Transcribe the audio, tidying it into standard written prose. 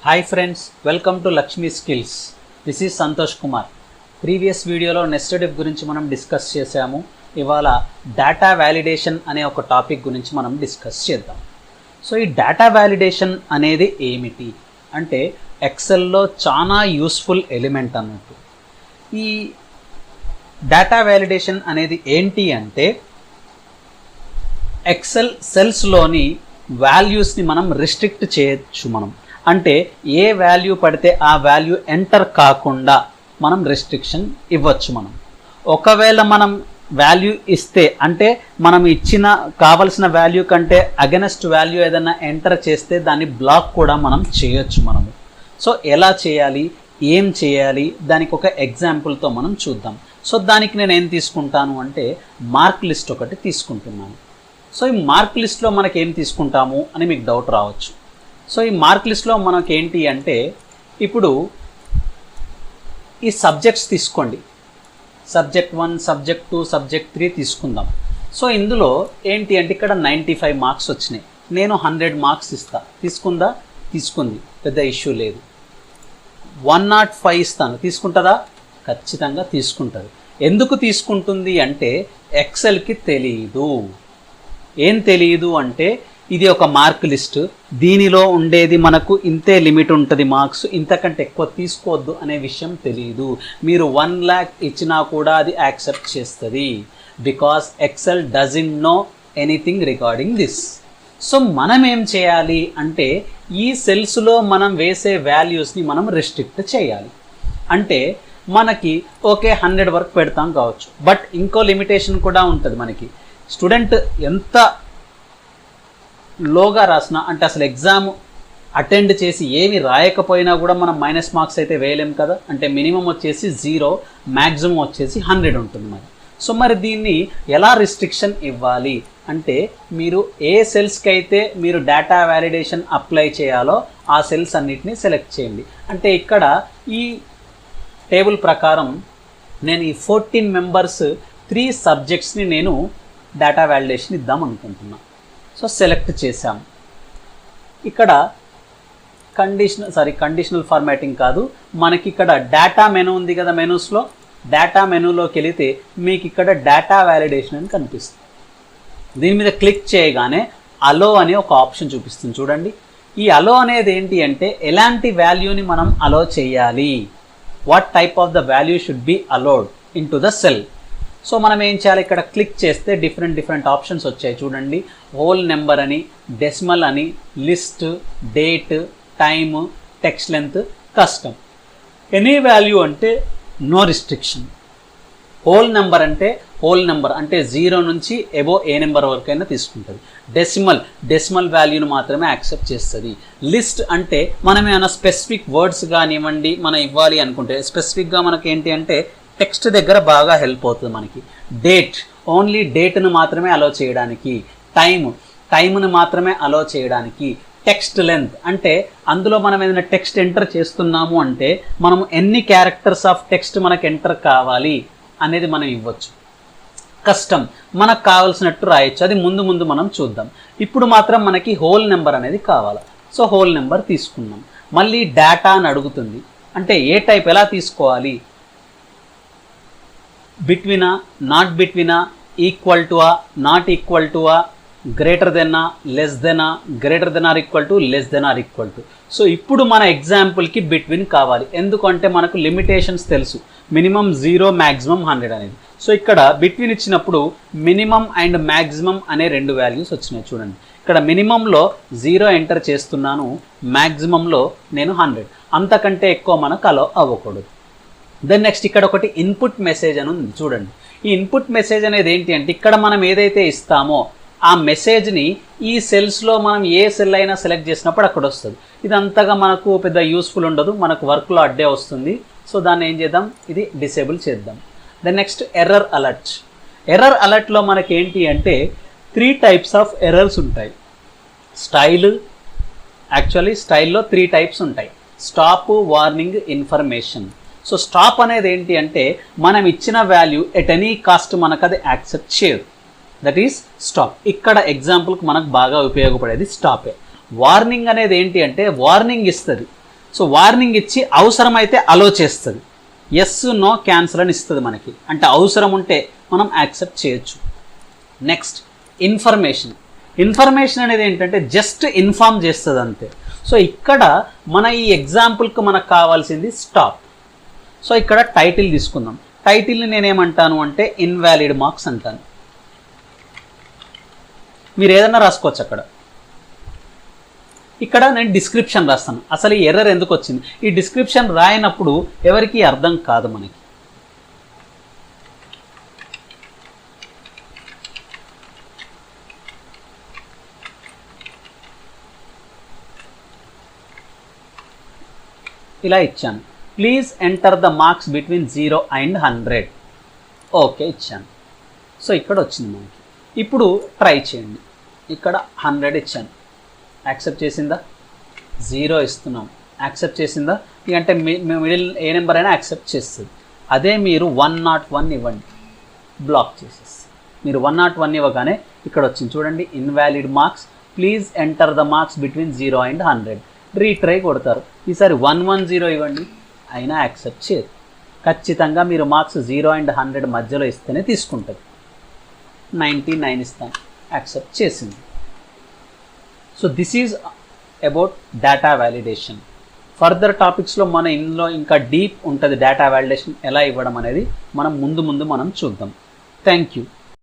Hi friends, welcome to Lakshmi skills. This is Santosh Kumar. Previous వీడియోలో nested if గురించి మనం discuss చేశాము. ఇవాళ డేటా వ్యాలిడేషన్ అనే ఒక టాపిక్ గురించి మనం డిస్కస్ చేద్దాం. సో ఈ డేటా వ్యాలిడేషన్ అనేది ఏమిటి అంటే ఎక్సెల్లో చాలా యూస్ఫుల్ ఎలిమెంట్ అన్నట్టు. ఈ డేటా వ్యాలిడేషన్ అనేది ఏంటి అంటే ఎక్సెల్ సెల్స్లోని వాల్యూస్ని మనం రిస్ట్రిక్ట్ చేయొచ్చు. మనం అంటే ఏ వాల్యూ పడితే ఆ వాల్యూ ఎంటర్ కాకుండా మనం రెస్ట్రిక్షన్ ఇవ్వచ్చు. మనం ఒకవేళ మనం వాల్యూ ఇస్తే అంటే మనం ఇచ్చిన కావలసిన వాల్యూ కంటే అగెనెస్ట్ వాల్యూ ఏదైనా ఎంటర్ చేస్తే దాన్ని బ్లాక్ కూడా మనం చేయొచ్చు మనము. సో ఎలా చేయాలి, ఏం చేయాలి, దానికి ఒక ఎగ్జాంపుల్తో మనం చూద్దాం. సో దానికి నేను ఏం తీసుకుంటాను అంటే మార్క్ లిస్ట్ ఒకటి తీసుకుంటున్నాను. సో ఈ మార్క్ లిస్ట్లో మనకి ఏం తీసుకుంటాము అని మీకు డౌట్ రావచ్చు. సో ఈ మార్క్ లిస్ట్లో మనకేంటి అంటే ఇప్పుడు ఈ సబ్జెక్ట్స్ తీసుకోండి. సబ్జెక్ట్ 1, సబ్జెక్ట్ 2, సబ్జెక్ట్ 3 తీసుకుందాం. సో ఇందులో ఏంటి అంటే ఇక్కడ 95 మార్క్స్ వచ్చినాయి. నేను 100 మార్క్స్ ఇస్తా. తీసుకుందా? తీసుకుంది, పెద్ద ఇష్యూ లేదు. 105 ఇస్తాను, తీసుకుంటుందా? ఖచ్చితంగా తీసుకుంటుంది. ఎందుకు తీసుకుంటుంది అంటే ఎక్సెల్కి తెలియదు. ఏం తెలియదు అంటే ఇది ఒక మార్క్ లిస్ట్, దీనిలో ఉండేది మనకు ఇంతే లిమిట్ ఉంటుంది మార్క్స్, ఇంతకంటే ఎక్కువ తీసుకోవద్దు అనే విషయం తెలియదు. మీరు 1 lakh ఇచ్చినా కూడా అది యాక్సెప్ట్ చేస్తుంది. Because Excel doesn't know anything regarding this. So మనం ఏం చేయాలి అంటే ఈ సెల్స్లో మనం వేసే వాల్యూస్ని మనం రెస్ట్రిక్ట్ చేయాలి. అంటే మనకి ఓకే 100 వరకు పెడతాం కావచ్చు, బట్ ఇంకో లిమిటేషన్ కూడా ఉంటుంది మనకి. స్టూడెంట్ ఎంత లోగా రాసిన అంటే అసలు ఎగ్జామ్ అటెండ్ చేసి ఏమి రాయకపోయినా కూడా మనం మైనస్ మార్క్స్ అయితే వేయలేం కదా. అంటే మినిమం వచ్చేసి 0, మ్యాక్సిమం వచ్చేసి 100 ఉంటుంది మరి. సో మరి దీన్ని ఎలా రిస్ట్రిక్షన్ ఇవ్వాలి అంటే మీరు ఏ సెల్స్కి అయితే మీరు డేటా వ్యాలిడేషన్ అప్లై చేయాలో ఆ సెల్స్ అన్నిటిని సెలెక్ట్ చేయండి. అంటే ఇక్కడ ఈ టేబుల్ ప్రకారం నేను ఈ 14 మెంబర్స్ 3 సబ్జెక్ట్స్ని నేను డేటా వ్యాలిడేషన్ ఇద్దాం అనుకుంటున్నాను. సో సెలెక్ట్ చేసాము. ఇక్కడ కండిషనల్ ఫార్మాటింగ్ కాదు, మనకి ఇక్కడ డేటా మెనూ ఉంది కదా. మెనూస్లో డేటా మెనూలోకి వెళితే మీకు ఇక్కడ డేటా వ్యాలిడేషన్ అని కనిపిస్తుంది. దీని మీద క్లిక్ చేయగానే అలో అనే ఒక ఆప్షన్ చూపిస్తుంది చూడండి. ఈ అలో అనేది ఏంటి అంటే ఎలాంటి వాల్యూని మనం అలో చేయాలి, what type of the value should be allowed in to the cell. So మనం ఏం చేయాలి, ఇక్కడ క్లిక్ చేస్తే డిఫరెంట్ ఆప్షన్స్ వచ్చాయి చూడండి. హోల్ నెంబర్ అని, డెసిమల్ అని, list, date, time, text length, custom. Any value అంటే నో రిస్ట్రిక్షన్. హోల్ నెంబర్ అంటే 0 నుంచి ఎబో ఏ నెంబర్ వరకైనా తీసుకుంటుంది. డెసిమల్ వాల్యూను మాత్రమే యాక్సెప్ట్ చేస్తుంది. లిస్ట్ అంటే మనం ఏమైనా స్పెసిఫిక్ వర్డ్స్ కానివ్వండి మనం ఇవ్వాలి అనుకుంటే స్పెసిఫిక్గా మనకి ఏంటి అంటే టెక్స్ట్ దగ్గర బాగా హెల్ప్ అవుతుంది మనకి. డేట్ ఓన్లీ డేట్ను మాత్రమే అలో చేయడానికి, టైమ్ను మాత్రమే అలో చేయడానికి. టెక్స్ట్ లెంత్ అంటే అందులో మనం ఏదైనా టెక్స్ట్ ఎంటర్ చేస్తున్నాము అంటే మనం ఎన్ని క్యారెక్టర్స్ ఆఫ్ టెక్స్ట్ మనకు ఎంటర్ కావాలి అనేది మనం ఇవ్వచ్చు. కస్టమ్ మనకు కావాల్సినట్టు రాయొచ్చు, అది ముందు మనం చూద్దాం. ఇప్పుడు మాత్రం మనకి హోల్ నెంబర్ అనేది కావాలి. సో హోల్ నెంబర్ తీసుకున్నాం. మళ్ళీ డేటా అని అడుగుతుంది. అంటే ఏ టైప్ ఎలా తీసుకోవాలి, between, not between, equal to ah, not equal to ah, greater than ah, less than ah, greater than or equal to, less than or equal to. So ఇప్పుడు మన ఎగ్జాంపుల్కి బిట్వీన్ కావాలి. ఎందుకంటే మనకు లిమిటేషన్స్ తెలుసు, మినిమం 0, మ్యాక్సిమం 100 అనేది. So ఇక్కడ between ఇచ్చినప్పుడు మినిమం అండ్ మ్యాక్సిమం అనే 2 వాల్యూస్ వచ్చినాయి చూడండి. ఇక్కడ మినిమంలో 0 ఎంటర్ చేస్తున్నాను, మ్యాక్సిమంలో నేను 100. అంతకంటే ఎక్కువ మనకు అలో అవ్వకూడదు. దెన్ నెక్స్ట్ ఇక్కడ ఒకటి ఇన్పుట్ మెసేజ్ అని ఉంది చూడండి. ఈ ఇన్పుట్ మెసేజ్ అనేది ఏంటి అంటే ఇక్కడ మనం ఏదైతే ఇస్తామో ఆ మెసేజ్ని ఈ సెల్స్లో మనం ఏ సెల్ అయినా సెలెక్ట్ చేసినప్పుడు అక్కడ వస్తుంది. ఇది అంతగా మనకు పెద్ద యూస్ఫుల్ ఉండదు, మనకు వర్క్లో అడ్డే వస్తుంది. సో దాన్ని ఏం చేద్దాం, ఇది డిసేబుల్ చేద్దాం. దెన్ నెక్స్ట్ ఎర్రర్ అలర్ట్లో మనకి ఏంటి అంటే 3 టైప్స్ ఆఫ్ ఎర్రర్స్ ఉంటాయి. స్టైల్లో 3 టైప్స్ ఉంటాయి. Stop, warning, information. So stop అనేది ఏంటి అంటే మనం ఇచ్చిన వాల్యూ ఎట్ ఎనీ కాస్ట్ మనకు అది యాక్సెప్ట్ చేయదు. That is stop. ఇక్కడ ఎగ్జాంపుల్కి మనకు బాగా ఉపయోగపడేది స్టాపే. వార్నింగ్ అనేది ఏంటి అంటే వార్నింగ్ ఇస్తుంది. సో వార్నింగ్ ఇచ్చి అవసరమైతే అలో చేస్తుంది, ఎస్ నో క్యాన్సల్ అని ఇస్తుంది మనకి, అంటే అవసరం ఉంటే మనం యాక్సెప్ట్ చేయొచ్చు. Next information. ఇన్ఫర్మేషన్ అనేది ఏంటంటే జస్ట్ ఇన్ఫార్మ్ చేస్తుంది అంతే. సో ఇక్కడ మన ఈ ఎగ్జాంపుల్కి మనకు కావాల్సింది స్టాప్. సో ఇక్కడ టైటిల్ తీసుకుందాం. టైటిల్ని నేనేమంటాను అంటే ఇన్వాలిడ్ మార్క్స్ అంటాను. మీరు ఏదైనా రాసుకోవచ్చు అక్కడ. ఇక్కడ నేను డిస్క్రిప్షన్ రాస్తాను. అసలు ఈ ఎర్రర్ ఎందుకు వచ్చింది, ఈ డిస్క్రిప్షన్ రాయనప్పుడు ఎవరికి అర్థం కాదు మనకి. ఇలా ఇచ్చాను, please enter the marks between 0 and 100. Okay ఇచ్చాను. సో ఇక్కడ వచ్చింది మనకి. ఇప్పుడు ట్రై చేయండి. ఇక్కడ 100 ఇచ్చాను, యాక్సెప్ట్ చేసిందా? 0 ఇస్తున్నాం, యాక్సెప్ట్ చేసిందా? అంటే మిడిల్ ఏ నెంబర్ అయినా యాక్సెప్ట్ చేస్తుంది. అదే మీరు 101 ఇవ్వండి, బ్లాక్ చేసేస్తుంది. మీరు 101 ఇవ్వగానే ఇక్కడ వచ్చింది చూడండి, invalid marks, please enter the marks between 0 and 100. Retry కొడతారు. ఈసారి 110 ఇవ్వండి, అయినా యాక్సెప్ట్ చేయదు. ఖచ్చితంగా మీరు మార్క్స్ 0 and 100 మధ్యలో ఇస్తేనే తీసుకుంటుంది. 99 ఇస్తాను, యాక్సెప్ట్ చేసింది. So this is about data validation. Further టాపిక్స్లో మన ఇందులో ఇంకా డీప్ ఉంటుంది డేటా వ్యాలిడేషన్ ఎలా ఇవ్వడం అనేది మనం ముందు మనం చూద్దాం. Thank you.